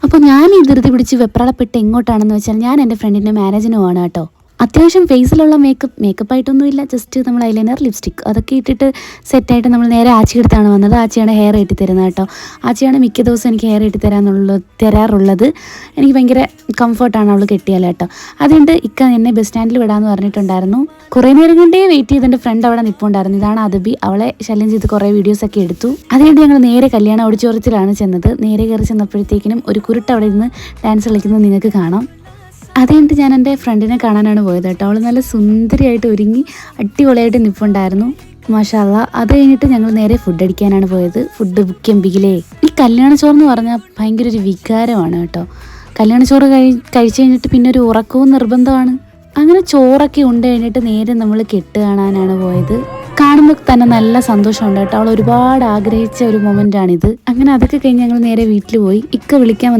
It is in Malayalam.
അപ്പോൾ ഞാൻ ഈ ധൃതി പിടിച്ച് വെപ്രാളപ്പെട്ട് എങ്ങോട്ടാണെന്ന് വെച്ചാൽ ഞാൻ എൻ്റെ ഫ്രണ്ടിൻ്റെ മാരേജിന് പോവാണ് കേട്ടോ. അത്യാവശ്യം ഫേസിലുള്ള മേക്കപ്പായിട്ടൊന്നുമില്ല, ജസ്റ്റ് നമ്മൾ ഐലൈനർ ലിപ്സ്റ്റിക് അതൊക്കെ ഇട്ടിട്ട് സെറ്റായിട്ട് നമ്മൾ നേരെ ആച്ചിയെടുത്താണ് വന്നത്. ആച്ചിയാണ് ഹെയർ ഇട്ടി തരുന്നത് കേട്ടോ. ആച്ചിയാണ് മിക്ക ദിവസം എനിക്ക് ഹെയർ ഇട്ടി തരാറുള്ളത്. എനിക്ക് ഭയങ്കര കംഫർട്ടാണ് അവൾ കെട്ടിയാൽ കേട്ടോ. അതുകൊണ്ട് ഇക്ക എന്നെ ബസ് സ്റ്റാൻഡിൽ വിടാമെന്ന് പറഞ്ഞിട്ടുണ്ടായിരുന്നു. കുറേ നേരം കൊണ്ടേ വെയിറ്റ് ചെയ്ത് എൻ്റെ ഫ്രണ്ട് അവിടെ നിൽപ്പുണ്ടായിരുന്നു. ഇതാണ് അദബി. അവളെ ശല്യം ചെയ്ത് കുറേ വീഡിയോസൊക്കെ എടുത്തു. അതുകൊണ്ട് ഞങ്ങൾ നേരെ കല്യാണ ഓഡിറ്റോറിയത്തിലാണ് ചെന്നത്. നേരെ കയറി ചെന്നപ്പോഴത്തേക്കിനും ഒരു കുരുട്ട് അവിടെ നിന്ന് ഡാൻസ് കളിക്കുന്നത് നിങ്ങൾക്ക് കാണാം. അത് കഴിഞ്ഞിട്ട് ഞാൻ എൻ്റെ ഫ്രണ്ടിനെ കാണാനാണ് പോയത് കേട്ടോ. അവൾ നല്ല സുന്ദരിയായിട്ട് ഒരുങ്ങി അടിപൊളിയായിട്ട് നിൽപ്പുണ്ടായിരുന്നു. മാഷാ അല്ലാ. അത് കഴിഞ്ഞിട്ട് ഞങ്ങൾ നേരെ ഫുഡ് അടിക്കാനാണ് പോയത്. ഫുഡ് ബുക്കെമ്പിക്കിലേ ഈ കല്യാണ ചോറെന്ന് പറഞ്ഞാൽ ഭയങ്കര ഒരു വികാരമാണ് കേട്ടോ. കല്യാണ ചോറ് കഴിച്ചു കഴിഞ്ഞിട്ട് പിന്നെ ഒരു ഉറക്കവും നിർബന്ധമാണ്. അങ്ങനെ ചോറൊക്കെ ഉണ്ട് കഴിഞ്ഞിട്ട് നേരെ നമ്മൾ കെട്ട് കാണാനാണ് പോയത്. കാണുമ്പോൾ തന്നെ നല്ല സന്തോഷമുണ്ട് കേട്ടോ. അവൾ ഒരുപാട് ആഗ്രഹിച്ച ഒരു മൊമെൻ്റാണിത്. അങ്ങനെ അതൊക്കെ കഴിഞ്ഞ് ഞങ്ങൾ നേരെ വീട്ടിൽ പോയി. ഇക്ക വിളിക്കാൻ